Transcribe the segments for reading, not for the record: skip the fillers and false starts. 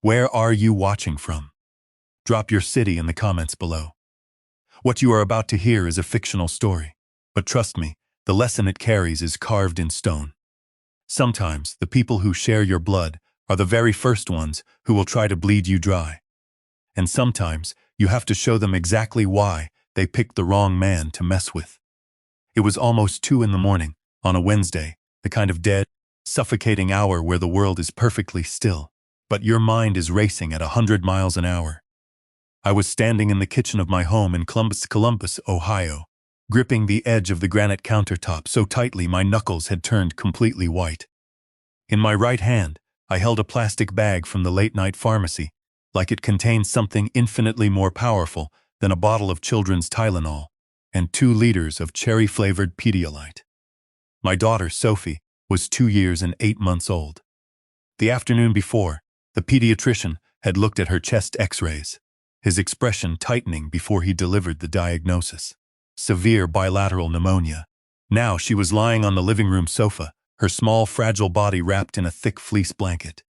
Where are you watching from? Drop your city in the comments below. What you are about to hear is a fictional story, but trust me, the lesson it carries is carved in stone. Sometimes, the people who share your blood are the very first ones who will try to bleed you dry. And sometimes, you have to show them exactly why they picked the wrong man to mess with. It was almost 2 in the morning, on a Wednesday, the kind of dead, suffocating hour where the world is perfectly still, but your mind is racing at 100 miles an hour. I was standing in the kitchen of my home in Columbus, Ohio, gripping the edge of the granite countertop so tightly my knuckles had turned completely white. In my right hand, I held a plastic bag from the late-night pharmacy, like it contained something infinitely more powerful than a bottle of children's Tylenol and 2 liters of cherry-flavored Pedialyte. My daughter, Sophie, was 2 years and 8 months old. The afternoon before, the pediatrician had looked at her chest x-rays, his expression tightening before he delivered the diagnosis: severe bilateral pneumonia. Now she was lying on the living room sofa, her small, fragile body wrapped in a thick fleece blanket.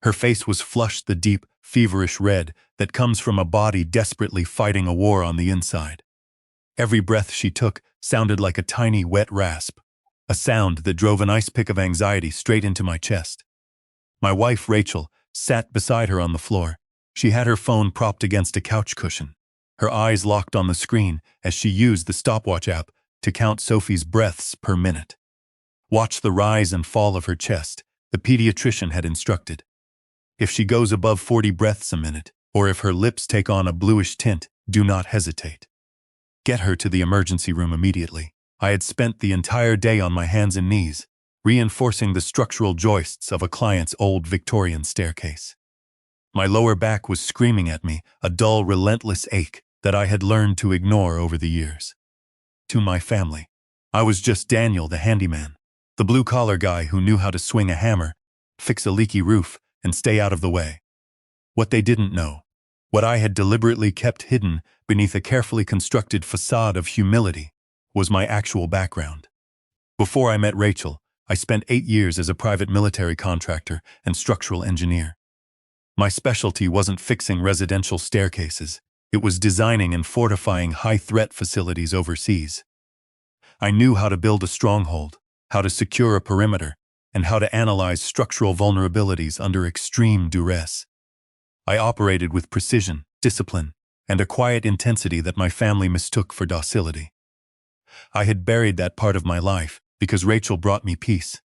Her face was flushed the deep, feverish red that comes from a body desperately fighting a war on the inside. Every breath she took sounded like a tiny, wet rasp, a sound that drove an ice pick of anxiety straight into my chest. My wife, Rachel, sat beside her on the floor. She had her phone propped against a couch cushion, her eyes locked on the screen as she used the stopwatch app to count Sophie's breaths per minute. Watch the rise and fall of her chest, the pediatrician had instructed. If she goes above 40 breaths a minute, or if her lips take on a bluish tint, do not hesitate. Get her to the emergency room immediately. I had spent the entire day on my hands and knees, reinforcing the structural joists of a client's old Victorian staircase. My lower back was screaming at me, a dull, relentless ache that I had learned to ignore over the years. To my family, I was just Daniel the handyman, the blue-collar guy who knew how to swing a hammer, fix a leaky roof, and stay out of the way. What they didn't know, what I had deliberately kept hidden beneath a carefully constructed facade of humility, was my actual background. Before I met Rachel, I spent 8 years as a private military contractor and structural engineer. My specialty wasn't fixing residential staircases, it was designing and fortifying high-threat facilities overseas. I knew how to build a stronghold, how to secure a perimeter, and how to analyze structural vulnerabilities under extreme duress. I operated with precision, discipline, and a quiet intensity that my family mistook for docility. I had buried that part of my life because Rachel brought me peace.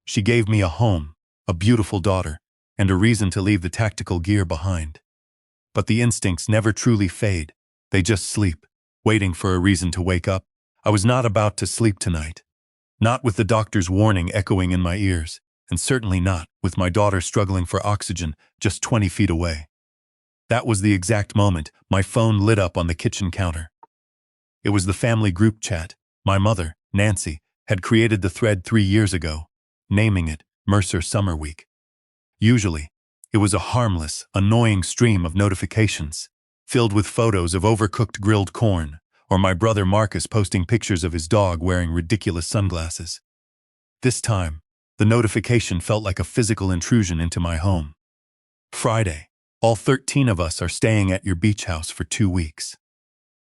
She gave me a home, a beautiful daughter, and a reason to leave the tactical gear behind. But the instincts never truly fade, they just sleep, waiting for a reason to wake up. I was not about to sleep tonight. Not with the doctor's warning echoing in my ears, and certainly not with my daughter struggling for oxygen just 20 feet away. That was the exact moment my phone lit up on the kitchen counter. It was the family group chat. My mother, Nancy, had created the thread 3 years ago, naming it Mercer Summer Week. Usually, it was a harmless, annoying stream of notifications, filled with photos of overcooked grilled corn, or my brother Marcus posting pictures of his dog wearing ridiculous sunglasses. This time, the notification felt like a physical intrusion into my home. Friday, all 13 of us are staying at your beach house for 2 weeks.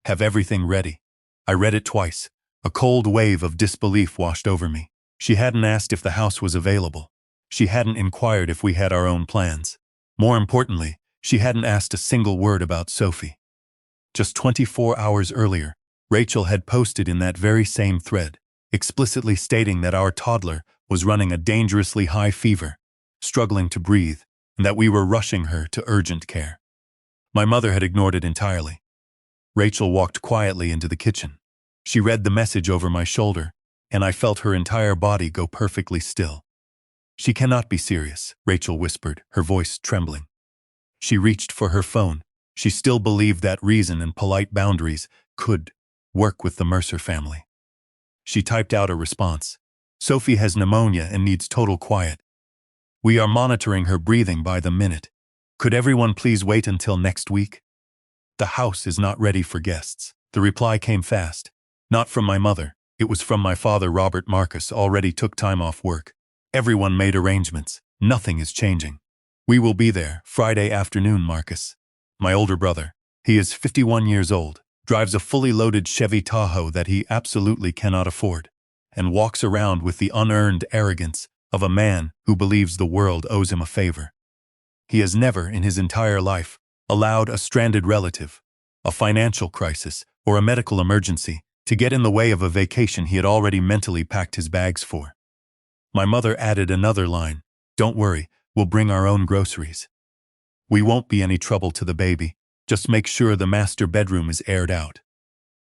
Have everything ready. I read it twice. A cold wave of disbelief washed over me. She hadn't asked if the house was available. She hadn't inquired if we had our own plans. More importantly, she hadn't asked a single word about Sophie. Just 24 hours earlier, Rachel had posted in that very same thread, explicitly stating that our toddler was running a dangerously high fever, struggling to breathe, and that we were rushing her to urgent care. My mother had ignored it entirely. Rachel walked quietly into the kitchen. She read the message over my shoulder, and I felt her entire body go perfectly still. "She cannot be serious," Rachel whispered, her voice trembling. She reached for her phone. She still believed that reason and polite boundaries could work with the Mercer family. She typed out a response. "Sophie has pneumonia and needs total quiet. We are monitoring her breathing by the minute. Could everyone please wait until next week? The house is not ready for guests." The reply came fast. Not from my mother, it was from my father. Robert Marcus already took time off work. "Everyone made arrangements. Nothing is changing. We will be there Friday afternoon, Marcus. My older brother, he is 51 years old, drives a fully loaded Chevy Tahoe that he absolutely cannot afford, and walks around with the unearned arrogance of a man who believes the world owes him a favor. He has never, in his entire life, allowed a stranded relative, a financial crisis, or a medical emergency to get in the way of a vacation he had already mentally packed his bags for. My mother added another line, "Don't worry, we'll bring our own groceries. We won't be any trouble to the baby, just make sure the master bedroom is aired out."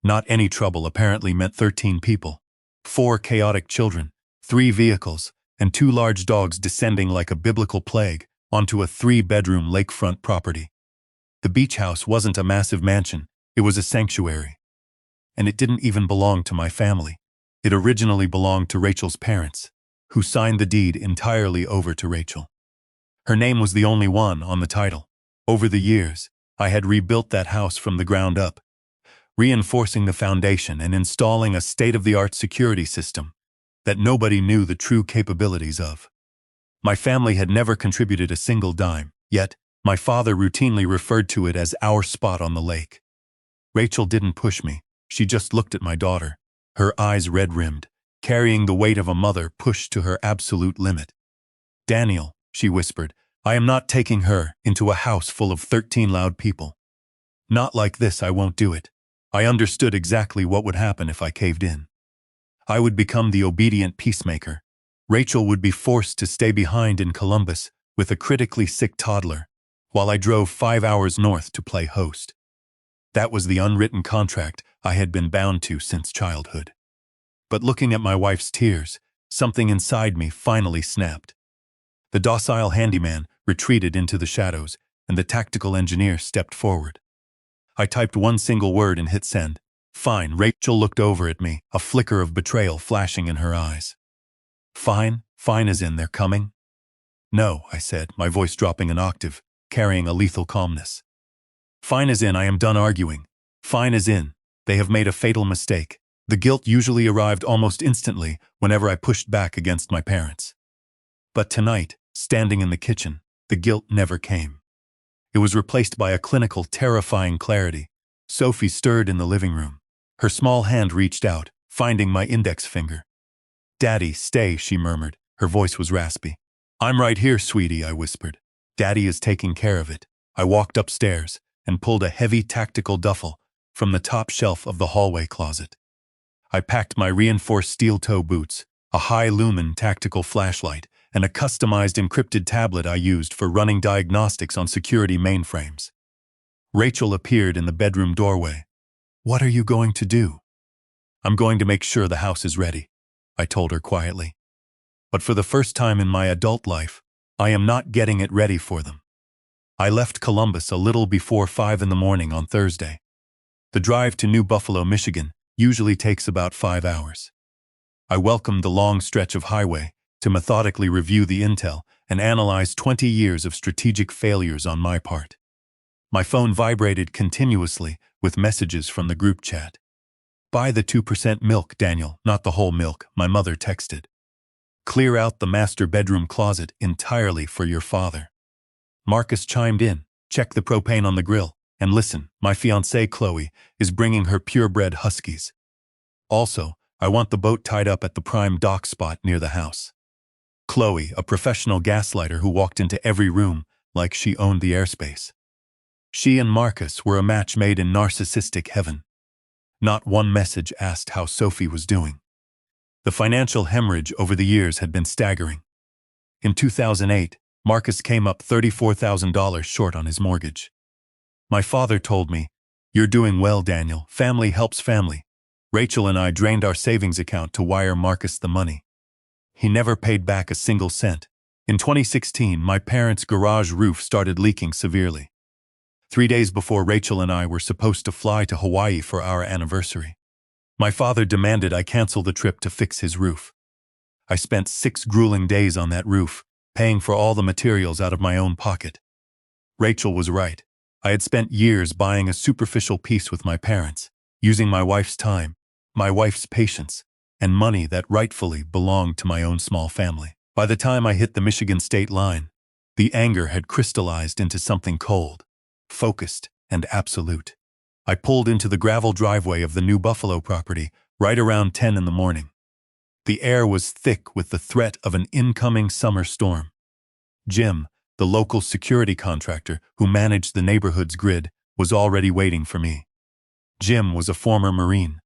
Not any trouble apparently meant 13 people, 4 chaotic children, 3 vehicles, and 2 large dogs descending like a biblical plague onto a 3-bedroom lakefront property. The beach house wasn't a massive mansion, it was a sanctuary. And it didn't even belong to my family. It originally belonged to Rachel's parents, who signed the deed entirely over to Rachel. Her name was the only one on the title. Over the years, I had rebuilt that house from the ground up, reinforcing the foundation and installing a state-of-the-art security system that nobody knew the true capabilities of. My family had never contributed a single dime, yet my father routinely referred to it as our spot on the lake. Rachel didn't push me, she just looked at my daughter, her eyes red-rimmed, carrying the weight of a mother pushed to her absolute limit. "Daniel," she whispered, "I am not taking her into a house full of 13 loud people. Not like this, I won't do it." I understood exactly what would happen if I caved in. I would become the obedient peacemaker. Rachel would be forced to stay behind in Columbus with a critically sick toddler, while I drove 5 hours north to play host. That was the unwritten contract I had been bound to since childhood. But looking at my wife's tears, something inside me finally snapped. The docile handyman retreated into the shadows, and the tactical engineer stepped forward. I typed one single word and hit send. "Fine." Rachel looked over at me, a flicker of betrayal flashing in her eyes. "Fine? Fine as in they're coming?" "No," I said, my voice dropping an octave, carrying a lethal calmness. "Fine as in I am done arguing. Fine as in they have made a fatal mistake." The guilt usually arrived almost instantly whenever I pushed back against my parents. But tonight, standing in the kitchen, the guilt never came. It was replaced by a clinical, terrifying clarity. Sophie stirred in the living room. Her small hand reached out, finding my index finger. "Daddy, stay," she murmured. Her voice was raspy. "I'm right here, sweetie," I whispered. "Daddy is taking care of it." I walked upstairs and pulled a heavy tactical duffel from the top shelf of the hallway closet. I packed my reinforced steel-toe boots, a high-lumen tactical flashlight, and a customized encrypted tablet I used for running diagnostics on security mainframes. Rachel appeared in the bedroom doorway. "What are you going to do?" "I'm going to make sure the house is ready," I told her quietly. But for the first time in my adult life, I am not getting it ready for them. I left Columbus a little before 5 in the morning on Thursday. The drive to New Buffalo, Michigan, usually takes about 5 hours. I welcomed the long stretch of highway to methodically review the intel and analyze 20 years of strategic failures on my part. My phone vibrated continuously with messages from the group chat. "Buy the 2% milk, Daniel, not the whole milk," my mother texted. "Clear out the master bedroom closet entirely for your father." Marcus chimed in, "Check the propane on the grill, and listen, my fiancée Chloe is bringing her purebred huskies. Also, I want the boat tied up at the prime dock spot near the house." Chloe, a professional gaslighter who walked into every room like she owned the airspace. She and Marcus were a match made in narcissistic heaven. Not one message asked how Sophie was doing. The financial hemorrhage over the years had been staggering. In 2008, Marcus came up $34,000 short on his mortgage. My father told me, "You're doing well, Daniel. Family helps family." Rachel and I drained our savings account to wire Marcus the money. He never paid back a single cent. In 2016, my parents' garage roof started leaking severely. 3 days before Rachel and I were supposed to fly to Hawaii for our anniversary, my father demanded I cancel the trip to fix his roof. I spent 6 grueling days on that roof, paying for all the materials out of my own pocket. Rachel was right. I had spent years buying a superficial peace with my parents, using my wife's time, my wife's patience, and money that rightfully belonged to my own small family. By the time I hit the Michigan state line, The anger had crystallized into something cold, focused, and absolute. I pulled into the gravel driveway of the New Buffalo property right around 10 in the morning. The air was thick with the threat of an incoming summer storm. Jim, the local security contractor who managed the neighborhood's grid, was already waiting for me. Jim was a former Marine.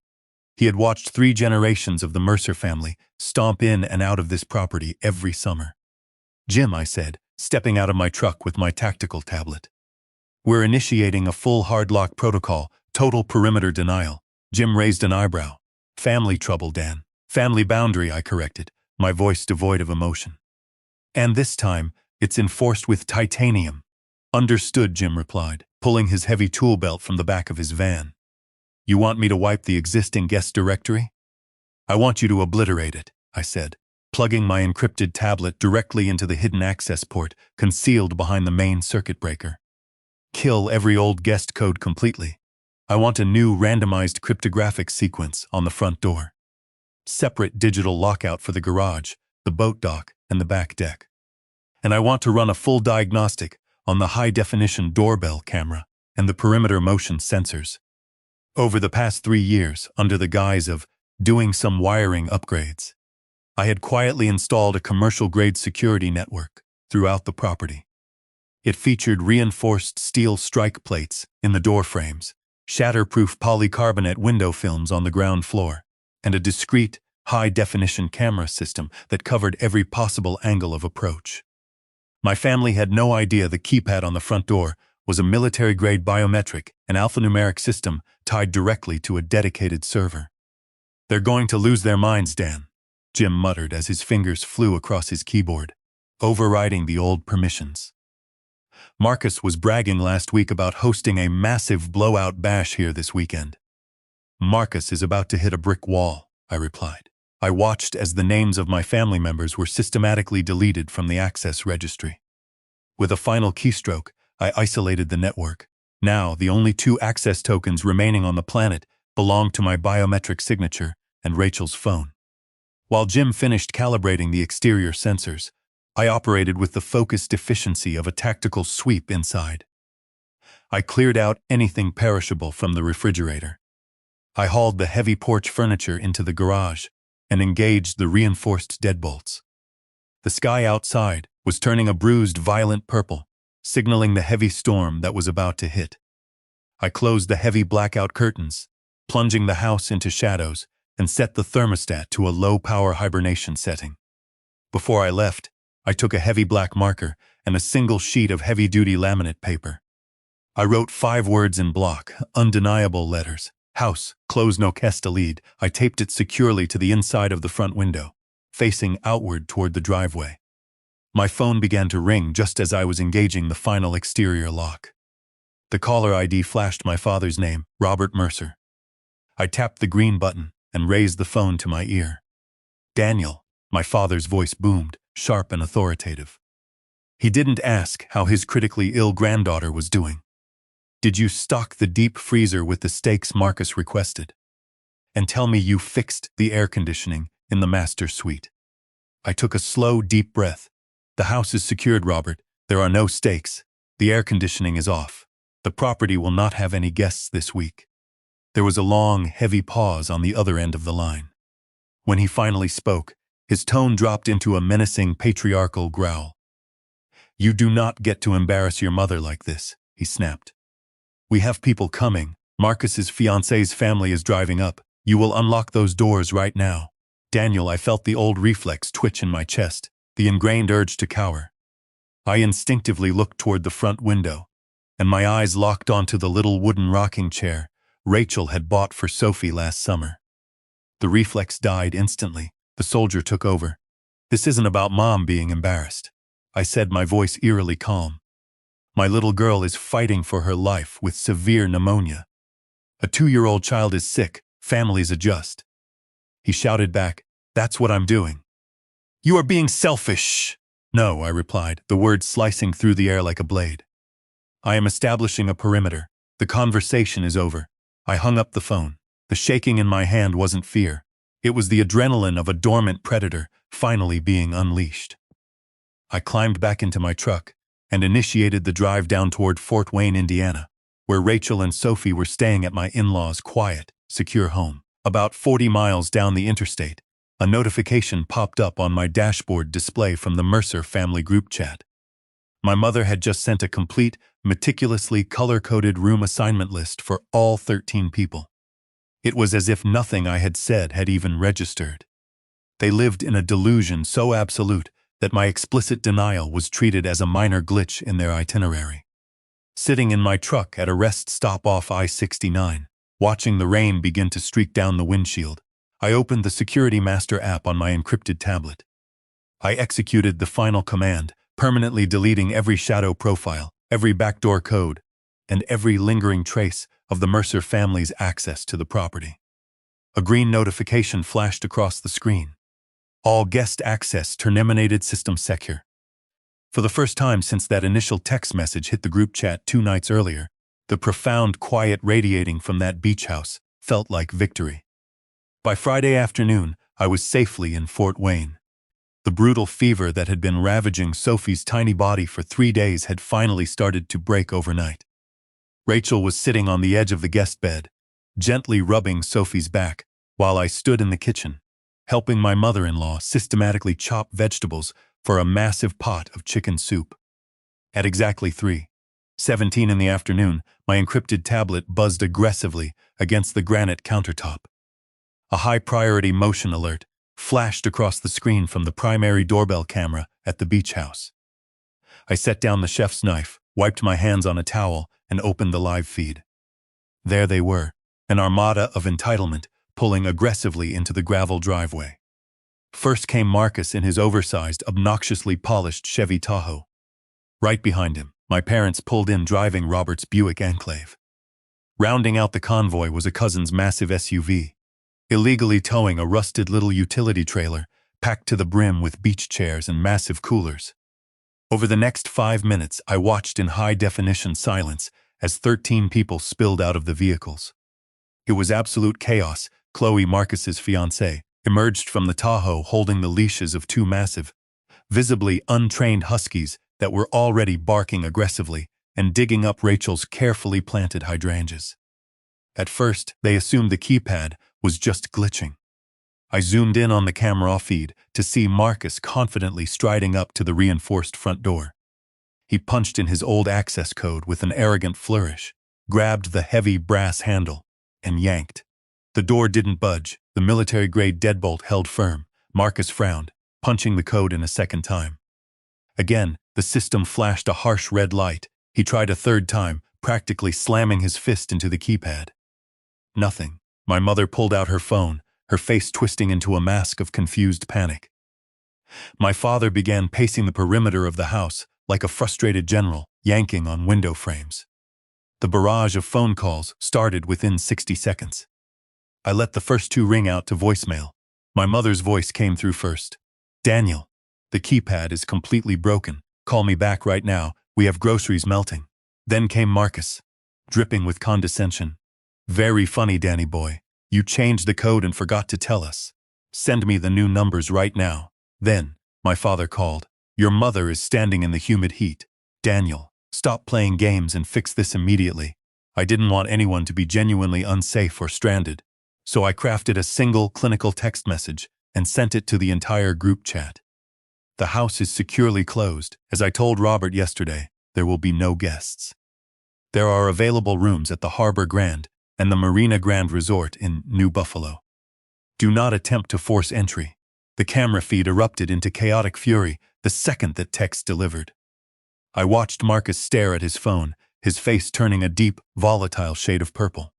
He had watched 3 generations of the Mercer family stomp in and out of this property every summer. "Jim," I said, stepping out of my truck with my tactical tablet. "We're initiating a full hard lock protocol, total perimeter denial." Jim raised an eyebrow. "Family trouble, Dan." "Family boundary," I corrected, my voice devoid of emotion. "And this time, it's enforced with titanium." "Understood," Jim replied, pulling his heavy tool belt from the back of his van. "You want me to wipe the existing guest directory?" "I want you to obliterate it," I said, plugging my encrypted tablet directly into the hidden access port concealed behind the main circuit breaker. "Kill every old guest code completely. I want a new randomized cryptographic sequence on the front door. Separate digital lockout for the garage, the boat dock, and the back deck. And I want to run a full diagnostic on the high-definition doorbell camera and the perimeter motion sensors. Over the past 3 years, under the guise of doing some wiring upgrades, I had quietly installed a commercial-grade security network throughout the property. It featured reinforced steel strike plates in the door frames, shatterproof polycarbonate window films on the ground floor, and a discrete, high-definition camera system that covered every possible angle of approach. My family had no idea the keypad on the front door was a military-grade biometric and alphanumeric system tied directly to a dedicated server. "They're going to lose their minds, Dan," Jim muttered as his fingers flew across his keyboard, overriding the old permissions. "Marcus was bragging last week about hosting a massive blowout bash here this weekend." "Marcus is about to hit a brick wall," I replied. I watched as the names of my family members were systematically deleted from the access registry. With a final keystroke, I isolated the network. Now, the only 2 access tokens remaining on the planet belonged to my biometric signature and Rachel's phone. While Jim finished calibrating the exterior sensors, I operated with the focused efficiency of a tactical sweep inside. I cleared out anything perishable from the refrigerator. I hauled the heavy porch furniture into the garage and engaged the reinforced deadbolts. The sky outside was turning a bruised, violent purple, signaling the heavy storm that was about to hit. I closed the heavy blackout curtains, plunging the house into shadows, and set the thermostat to a low-power hibernation setting. Before I left, I took a heavy black marker and a single sheet of heavy-duty laminate paper. I wrote 5 words in block, undeniable letters. "House, close no Kestalid." I taped it securely to the inside of the front window, facing outward toward the driveway. My phone began to ring just as I was engaging the final exterior lock. The caller ID flashed my father's name, Robert Mercer. I tapped the green button and raised the phone to my ear. "Daniel," my father's voice boomed, sharp and authoritative. He didn't ask how his critically ill granddaughter was doing. "Did you stock the deep freezer with the steaks Marcus requested? And tell me you fixed the air conditioning in the master suite." I took a slow, deep breath. "The house is secured, Robert. There are no steaks. The air conditioning is off. The property will not have any guests this week." There was a long, heavy pause on the other end of the line. When he finally spoke, his tone dropped into a menacing, patriarchal growl. "You do not get to embarrass your mother like this," he snapped. "We have people coming. Marcus's fiancée's family is driving up. You will unlock those doors right now." "Daniel," I felt the old reflex twitch in my chest, the ingrained urge to cower. I instinctively looked toward the front window, and my eyes locked onto the little wooden rocking chair Rachel had bought for Sophie last summer. The reflex died instantly. The soldier took over. "This isn't about Mom being embarrassed," I said, my voice eerily calm. "My little girl is fighting for her life with severe pneumonia. A 2-year-old child is sick. Families adjust." He shouted back, "That's what I'm doing." "You are being selfish." "No," I replied, the words slicing through the air like a blade. "I am establishing a perimeter. The conversation is over." I hung up the phone. The shaking in my hand wasn't fear. It was the adrenaline of a dormant predator finally being unleashed. I climbed back into my truck, and initiated the drive down toward Fort Wayne, Indiana, where Rachel and Sophie were staying at my in-laws' quiet, secure home. About 40 miles down the interstate, a notification popped up on my dashboard display from the Mercer family group chat. My mother had just sent a complete, meticulously color-coded room assignment list for all 13 people. It was as if nothing I had said had even registered. They lived in a delusion so absolute that my explicit denial was treated as a minor glitch in their itinerary. Sitting in my truck at a rest stop off I-69, watching the rain begin to streak down the windshield, I opened the Security Master app on my encrypted tablet. I executed the final command, permanently deleting every shadow profile, every backdoor code, and every lingering trace of the Mercer family's access to the property. A green notification flashed across the screen. All guest access terminated, system secure. For the first time since that initial text message hit the group chat 2 nights earlier, the profound quiet radiating from that beach house felt like victory. By Friday afternoon, I was safely in Fort Wayne. The brutal fever that had been ravaging Sophie's tiny body for 3 days had finally started to break overnight. Rachel was sitting on the edge of the guest bed, gently rubbing Sophie's back, while I stood in the kitchen, helping my mother-in-law systematically chop vegetables for a massive pot of chicken soup. At exactly 3:17 in the afternoon, my encrypted tablet buzzed aggressively against the granite countertop. A high-priority motion alert flashed across the screen from the primary doorbell camera at the beach house. I set down the chef's knife, wiped my hands on a towel, and opened the live feed. There they were, an armada of entitlement pulling aggressively into the gravel driveway. First came Marcus in his oversized, obnoxiously polished Chevy Tahoe. Right behind him, my parents pulled in driving Robert's Buick Enclave. Rounding out the convoy was a cousin's massive SUV, illegally towing a rusted little utility trailer packed to the brim with beach chairs and massive coolers. Over the next 5 minutes, I watched in high-definition silence as 13 people spilled out of the vehicles. It was absolute chaos. Chloe, Marcus's fiancée, emerged from the Tahoe holding the leashes of 2 massive, visibly untrained huskies that were already barking aggressively and digging up Rachel's carefully planted hydrangeas. At first, they assumed the keypad was just glitching. I zoomed in on the camera feed to see Marcus confidently striding up to the reinforced front door. He punched in his old access code with an arrogant flourish, grabbed the heavy brass handle, and yanked. The door didn't budge, the military-grade deadbolt held firm. Marcus frowned, punching the code in a second time. Again, the system flashed a harsh red light. He tried a third time, practically slamming his fist into the keypad. Nothing. My mother pulled out her phone, her face twisting into a mask of confused panic. My father began pacing the perimeter of the house like a frustrated general, yanking on window frames. The barrage of phone calls started within 60 seconds. I let the first 2 ring out to voicemail. My mother's voice came through first. "Daniel, the keypad is completely broken. Call me back right now. We have groceries melting." Then came Marcus, dripping with condescension. "Very funny, Danny boy. You changed the code and forgot to tell us. Send me the new numbers right now." Then, my father called. "Your mother is standing in the humid heat. Daniel, stop playing games and fix this immediately." I didn't want anyone to be genuinely unsafe or stranded, so I crafted a single clinical text message and sent it to the entire group chat. "The house is securely closed. As I told Robert yesterday, there will be no guests. There are available rooms at the Harbor Grand and the Marina Grand Resort in New Buffalo. Do not attempt to force entry." The camera feed erupted into chaotic fury the second that text delivered. I watched Marcus stare at his phone, his face turning a deep, volatile shade of purple.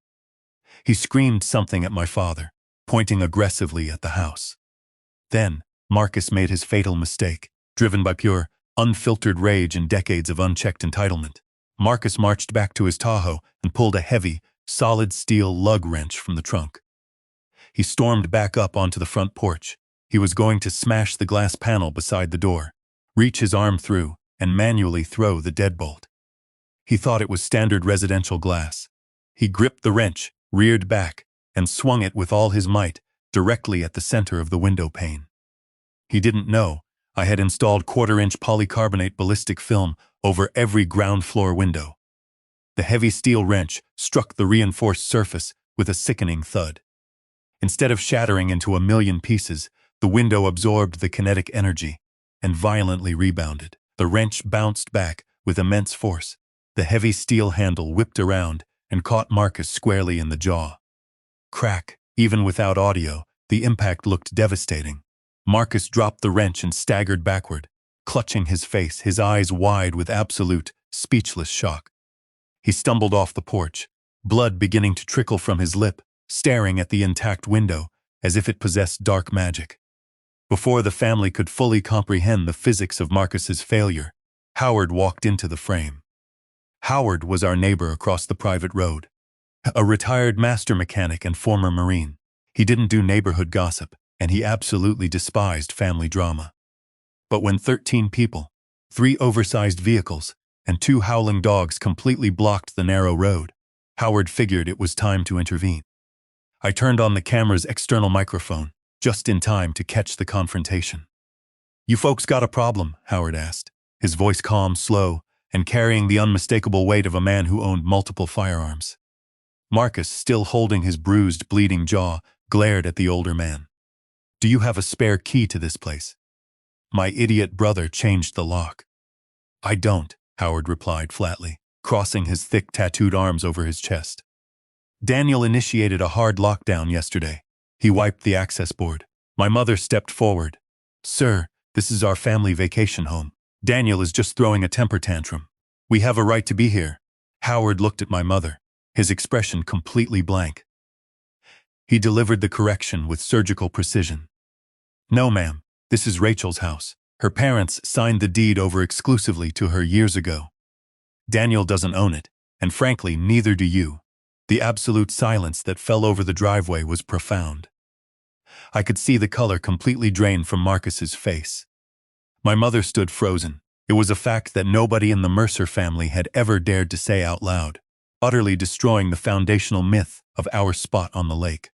He screamed something at my father, pointing aggressively at the house. Then, Marcus made his fatal mistake, driven by pure, unfiltered rage and decades of unchecked entitlement. Marcus marched back to his Tahoe and pulled a heavy, solid steel lug wrench from the trunk. He stormed back up onto the front porch. He was going to smash the glass panel beside the door, reach his arm through, and manually throw the deadbolt. He thought it was standard residential glass. He gripped the wrench, reared back, and swung it with all his might directly at the center of the window pane. He didn't know, I had installed quarter-inch polycarbonate ballistic film over every ground floor window. The heavy steel wrench struck the reinforced surface with a sickening thud. Instead of shattering into a million pieces, the window absorbed the kinetic energy and violently rebounded. The wrench bounced back with immense force. The heavy steel handle whipped around and caught Marcus squarely in the jaw. Crack. Even without audio, the impact looked devastating. Marcus dropped the wrench and staggered backward, clutching his face, his eyes wide with absolute, speechless shock. He stumbled off the porch, blood beginning to trickle from his lip, staring at the intact window as if it possessed dark magic. Before the family could fully comprehend the physics of Marcus's failure, Howard walked into the frame. Howard was our neighbor across the private road, a retired master mechanic and former Marine. He didn't do neighborhood gossip, and he absolutely despised family drama. But when 13 people, 3 oversized vehicles, and 2 howling dogs completely blocked the narrow road, Howard figured it was time to intervene. I turned on the camera's external microphone, just in time to catch the confrontation. "You folks got a problem?" Howard asked, his voice calm, slow, and carrying the unmistakable weight of a man who owned multiple firearms. Marcus, still holding his bruised, bleeding jaw, glared at the older man. "Do you have a spare key to this place?" My idiot brother changed the lock. "I don't," Howard replied flatly, crossing his thick, tattooed arms over his chest. "Daniel initiated a hard lockdown yesterday." He wiped the access board. My mother stepped forward. "Sir, this is our family vacation home. Daniel is just throwing a temper tantrum. We have a right to be here." Howard looked at my mother, his expression completely blank. He delivered the correction with surgical precision. "No, ma'am, this is Rachel's house. Her parents signed the deed over exclusively to her years ago. Daniel doesn't own it, and frankly, neither do you." The absolute silence that fell over the driveway was profound. I could see the color completely drain from Marcus's face. My mother stood frozen. It was a fact that nobody in the Mercer family had ever dared to say out loud, utterly destroying the foundational myth of our spot on the lake.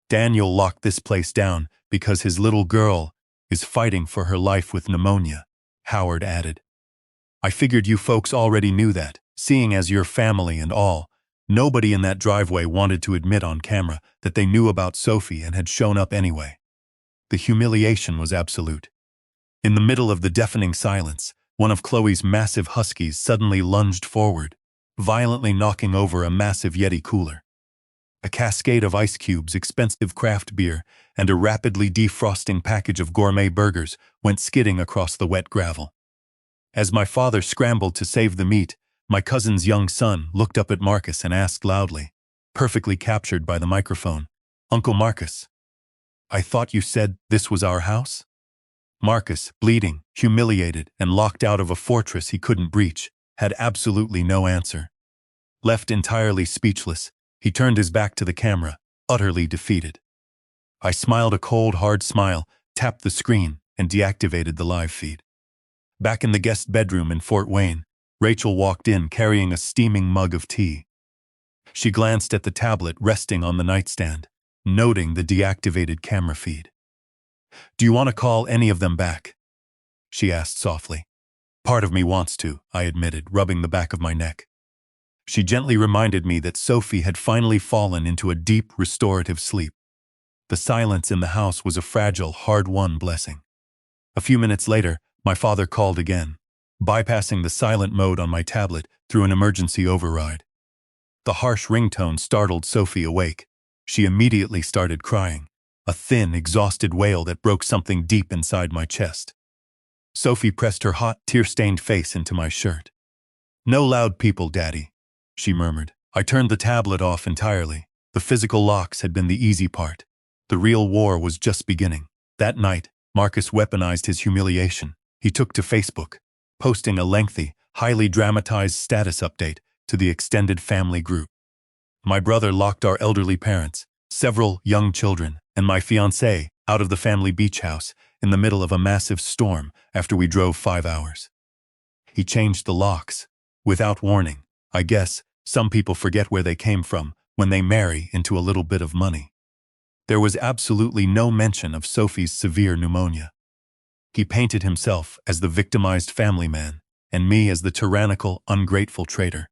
"Daniel locked this place down because his little girl is fighting for her life with pneumonia," Howard added. "I figured you folks already knew that, seeing as your family and all. Nobody in that driveway wanted to admit on camera that they knew about Sophie and had shown up anyway." The humiliation was absolute. In the middle of the deafening silence, one of Chloe's massive huskies suddenly lunged forward, violently knocking over a massive Yeti cooler. A cascade of ice cubes, expensive craft beer, and a rapidly defrosting package of gourmet burgers went skidding across the wet gravel. As my father scrambled to save the meat, my cousin's young son looked up at Marcus and asked loudly, perfectly captured by the microphone, "Uncle Marcus, I thought you said this was our house?" Marcus, bleeding, humiliated, and locked out of a fortress he couldn't breach, had absolutely no answer. Left entirely speechless, he turned his back to the camera, utterly defeated. I smiled a cold, hard smile, tapped the screen, and deactivated the live feed. Back in the guest bedroom in Fort Wayne, Rachel walked in carrying a steaming mug of tea. She glanced at the tablet resting on the nightstand, noting the deactivated camera feed. "Do you want to call any of them back?" she asked softly. "Part of me wants to," I admitted, rubbing the back of my neck. She gently reminded me that Sophie had finally fallen into a deep, restorative sleep. The silence in the house was a fragile, hard-won blessing. A few minutes later, my father called again, bypassing the silent mode on my tablet through an emergency override. The harsh ringtone startled Sophie awake. She immediately started crying, a thin, exhausted wail that broke something deep inside my chest. Sophie pressed her hot, tear-stained face into my shirt. "No loud people, Daddy," she murmured. I turned the tablet off entirely. The physical locks had been the easy part. The real war was just beginning. That night, Marcus weaponized his humiliation. He took to Facebook, posting a lengthy, highly dramatized status update to the extended family group. My brother locked our elderly parents, several young children, and my fiancée out of the family beach house in the middle of a massive storm after we drove 5 hours. He changed the locks, without warning. I guess some people forget where they came from when they marry into a little bit of money. There was absolutely no mention of Sophie's severe pneumonia. He painted himself as the victimized family man, and me as the tyrannical, ungrateful traitor.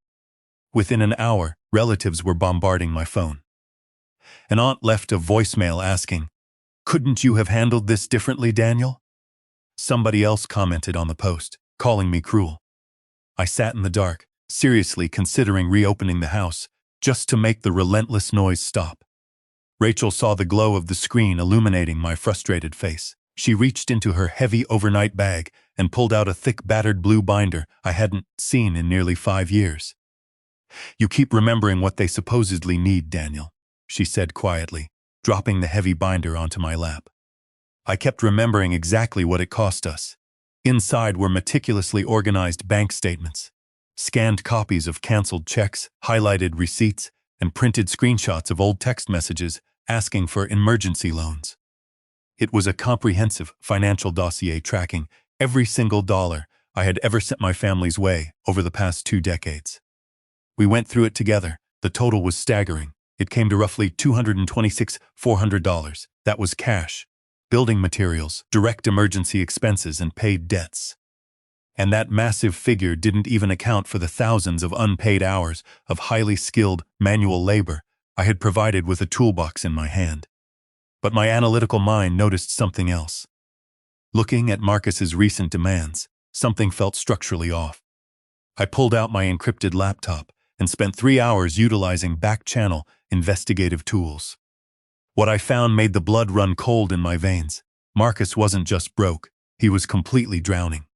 Within an hour, relatives were bombarding my phone. An aunt left a voicemail asking, "Couldn't you have handled this differently, Daniel?" Somebody else commented on the post, calling me cruel. I sat in the dark, seriously considering reopening the house, just to make the relentless noise stop. Rachel saw the glow of the screen illuminating my frustrated face. She reached into her heavy overnight bag and pulled out a thick battered blue binder I hadn't seen in nearly 5 years. "You keep remembering what they supposedly need, Daniel," she said quietly, dropping the heavy binder onto my lap. I kept remembering exactly what it cost us. Inside were meticulously organized bank statements, scanned copies of canceled checks, highlighted receipts, and printed screenshots of old text messages asking for emergency loans. It was a comprehensive financial dossier tracking every single dollar I had ever sent my family's way over the past 2 decades. We went through it together. The total was staggering. It came to roughly $226,400. That was cash, building materials, direct emergency expenses, and paid debts. And that massive figure didn't even account for the thousands of unpaid hours of highly skilled manual labor I had provided with a toolbox in my hand. But my analytical mind noticed something else. Looking at Marcus's recent demands, something felt structurally off. I pulled out my encrypted laptop and spent 3 hours utilizing back-channel investigative tools. What I found made the blood run cold in my veins. Marcus wasn't just broke, he was completely drowning.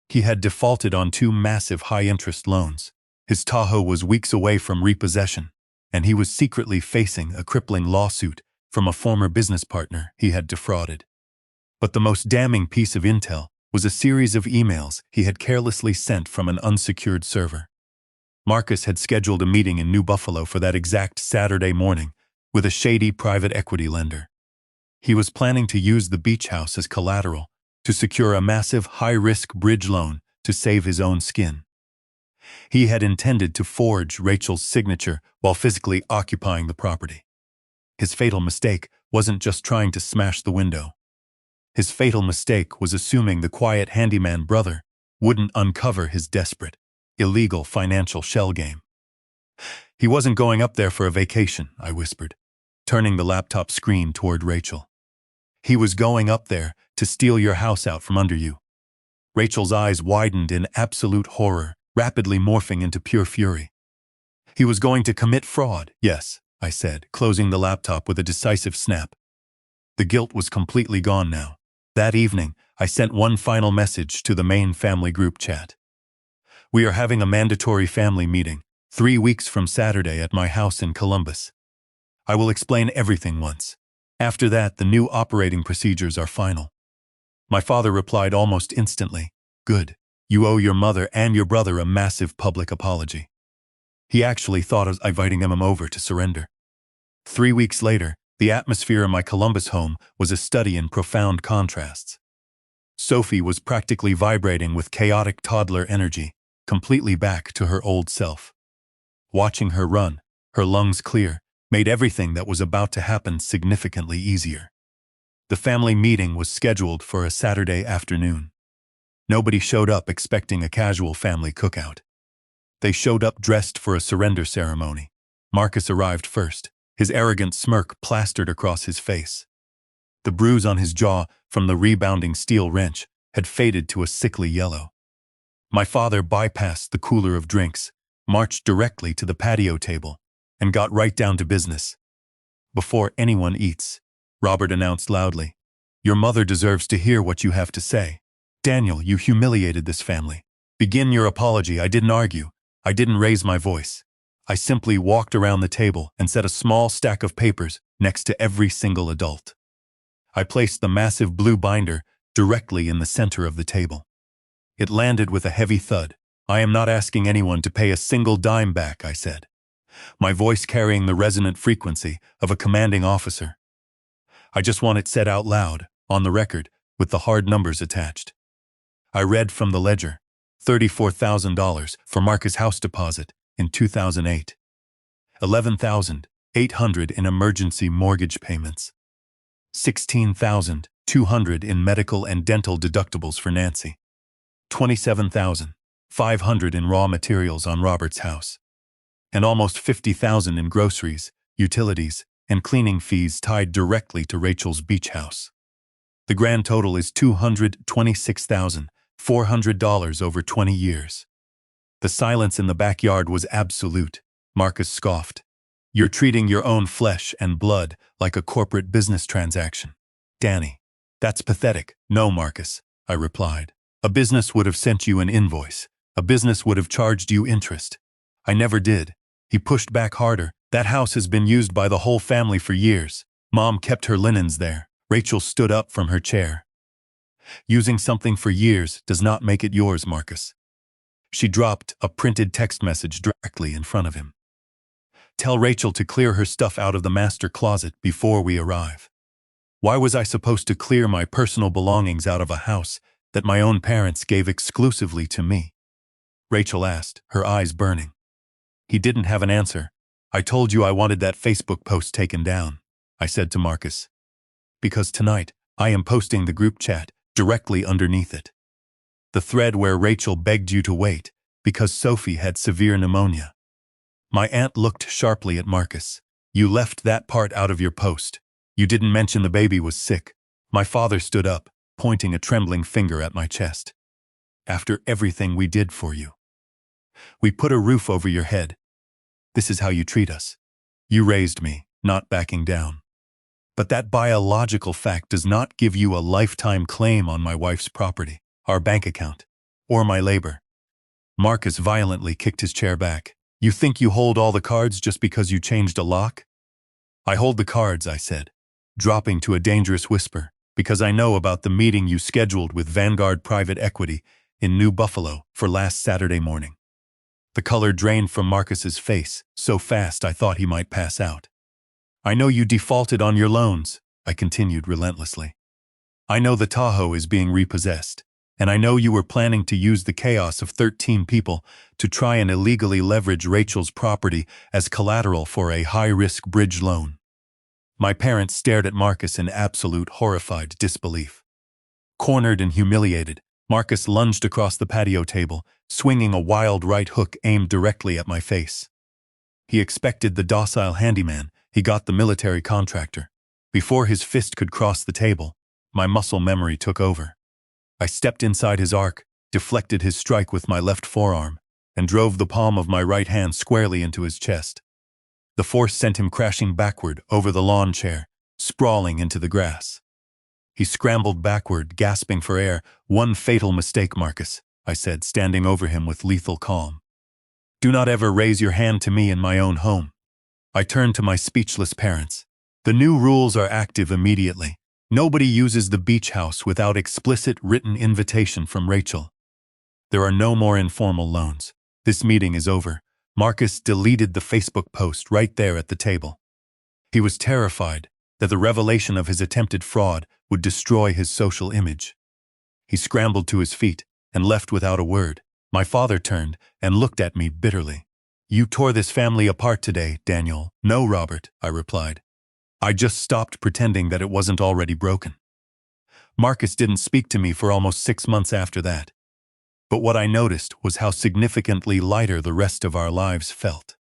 He had defaulted on 2 massive high-interest loans. His Tahoe was weeks away from repossession, and he was secretly facing a crippling lawsuit from a former business partner he had defrauded. But the most damning piece of intel was a series of emails he had carelessly sent from an unsecured server. Marcus had scheduled a meeting in New Buffalo for that exact Saturday morning with a shady private equity lender. He was planning to use the beach house as collateral to secure a massive high-risk bridge loan to save his own skin. He had intended to forge Rachel's signature while physically occupying the property. His fatal mistake wasn't just trying to smash the window. His fatal mistake was assuming the quiet handyman brother wouldn't uncover his desperate, illegal financial shell game. "He wasn't going up there for a vacation," I whispered, turning the laptop screen toward Rachel. "He was going up there to steal your house out from under you." Rachel's eyes widened in absolute horror, rapidly morphing into pure fury. "He was going to commit fraud, yes," I said, closing the laptop with a decisive snap. The guilt was completely gone now. That evening, I sent one final message to the main family group chat. "We are having a mandatory family meeting 3 weeks from Saturday at my house in Columbus. I will explain everything once. After that, the new operating procedures are final." My father replied almost instantly, "Good. You owe your mother and your brother a massive public apology." He actually thought of inviting them over to surrender. 3 weeks later, the atmosphere in my Columbus home was a study in profound contrasts. Sophie was practically vibrating with chaotic toddler energy, completely back to her old self. Watching her run, her lungs clear, made everything that was about to happen significantly easier. The family meeting was scheduled for a Saturday afternoon. Nobody showed up expecting a casual family cookout. They showed up dressed for a surrender ceremony. Marcus arrived first, his arrogant smirk plastered across his face. The bruise on his jaw from the rebounding steel wrench had faded to a sickly yellow. My father bypassed the cooler of drinks, marched directly to the patio table, and got right down to business. "Before anyone eats," Robert announced loudly, "your mother deserves to hear what you have to say. Daniel, you humiliated this family. Begin your apology." I didn't argue. I didn't raise my voice. I simply walked around the table and set a small stack of papers next to every single adult. I placed the massive blue binder directly in the center of the table. It landed with a heavy thud. "I am not asking anyone to pay a single dime back," I said, my voice carrying the resonant frequency of a commanding officer. "I just want it said out loud, on the record, with the hard numbers attached." I read from the ledger, $34,000 for Marcus' house deposit in 2008, $11,800 in emergency mortgage payments, $16,200 $200 in medical and dental deductibles for Nancy. $27,500 in raw materials on Robert's house. And almost $50,000 in groceries, utilities, and cleaning fees tied directly to Rachel's beach house. The grand total is $226,400 over 20 years. The silence in the backyard was absolute. Marcus scoffed. You're treating your own flesh and blood like a corporate business transaction. Danny, that's pathetic. No, Marcus, I replied. A business would have sent you an invoice. A business would have charged you interest. I never did. He pushed back harder. That house has been used by the whole family for years. Mom kept her linens there. Rachel stood up from her chair. Using something for years does not make it yours, Marcus. She dropped a printed text message directly in front of him. Tell Rachel to clear her stuff out of the master closet before we arrive. Why was I supposed to clear my personal belongings out of a house that my own parents gave exclusively to me? Rachel asked, her eyes burning. He didn't have an answer. I told you I wanted that Facebook post taken down, I said to Marcus. Because tonight, I am posting the group chat directly underneath it. The thread where Rachel begged you to wait because Sophie had severe pneumonia. My aunt looked sharply at Marcus. You left that part out of your post. You didn't mention the baby was sick. My father stood up, pointing a trembling finger at my chest. After everything we did for you. We put a roof over your head. This is how you treat us. You raised me, not backing down. But that biological fact does not give you a lifetime claim on my wife's property, our bank account, or my labor. Marcus violently kicked his chair back. You think you hold all the cards just because you changed a lock? I hold the cards, I said, dropping to a dangerous whisper, because I know about the meeting you scheduled with Vanguard Private Equity in New Buffalo for last Saturday morning. The color drained from Marcus's face so fast I thought he might pass out. I know you defaulted on your loans, I continued relentlessly. I know the Tahoe is being repossessed, and I know you were planning to use the chaos of 13 people to try and illegally leverage Rachel's property as collateral for a high-risk bridge loan. My parents stared at Marcus in absolute horrified disbelief. Cornered and humiliated, Marcus lunged across the patio table, swinging a wild right hook aimed directly at my face. He expected the docile handyman, he got the military contractor. Before his fist could cross the table, my muscle memory took over. I stepped inside his arc, deflected his strike with my left forearm, and drove the palm of my right hand squarely into his chest. The force sent him crashing backward over the lawn chair, sprawling into the grass. He scrambled backward, gasping for air. One fatal mistake, Marcus, I said, standing over him with lethal calm. Do not ever raise your hand to me in my own home. I turned to my speechless parents. The new rules are active immediately. Nobody uses the beach house without explicit written invitation from Rachel. There are no more informal loans. This meeting is over. Marcus deleted the Facebook post right there at the table. He was terrified that the revelation of his attempted fraud would destroy his social image. He scrambled to his feet and left without a word. My father turned and looked at me bitterly. You tore this family apart today, Daniel. No, Robert, I replied. I just stopped pretending that it wasn't already broken. Marcus didn't speak to me for almost 6 months after that. But what I noticed was how significantly lighter the rest of our lives felt.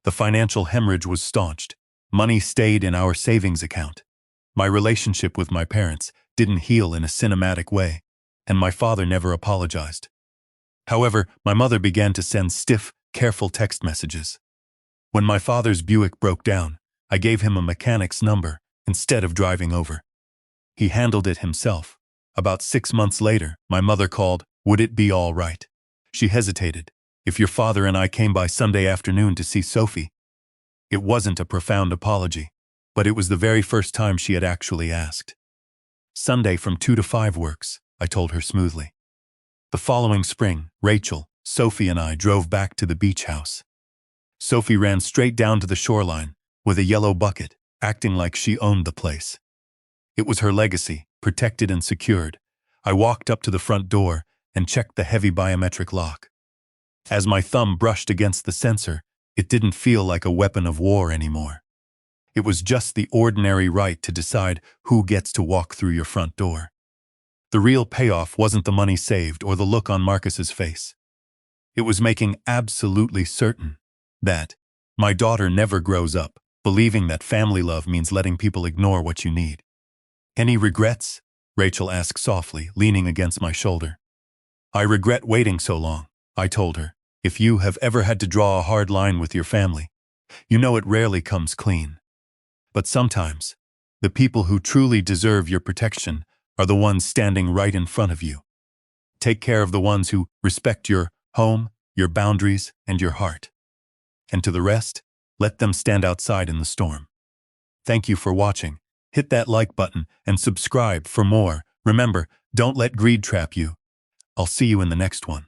The financial hemorrhage was staunched. Money stayed in our savings account. My relationship with my parents didn't heal in a cinematic way, and my father never apologized. However, my mother began to send stiff, careful text messages. When my father's Buick broke down, I gave him a mechanic's number instead of driving over. He handled it himself. About 6 months later, my mother called. Would it be all right? She hesitated. If your father and I came by Sunday afternoon to see Sophie. It wasn't a profound apology, but it was the very first time she had actually asked. Sunday from 2 to 5 works, I told her smoothly. The following spring, Rachel, Sophie and I drove back to the beach house. Sophie ran straight down to the shoreline with a yellow bucket, acting like she owned the place. It was her legacy, protected and secured. I walked up to the front door and checked the heavy biometric lock. As my thumb brushed against the sensor, it didn't feel like a weapon of war anymore. It was just the ordinary right to decide who gets to walk through your front door. The real payoff wasn't the money saved or the look on Marcus's face. It was making absolutely certain that my daughter never grows up believing that family love means letting people ignore what you need. Any regrets? Rachel asked softly, leaning against my shoulder. I regret waiting so long, I told her. If you have ever had to draw a hard line with your family, you know it rarely comes clean. But sometimes, the people who truly deserve your protection are the ones standing right in front of you. Take care of the ones who respect your home, your boundaries, and your heart. And to the rest, let them stand outside in the storm. Thank you for watching. Hit that like button and subscribe for more. Remember, don't let greed trap you. I'll see you in the next one.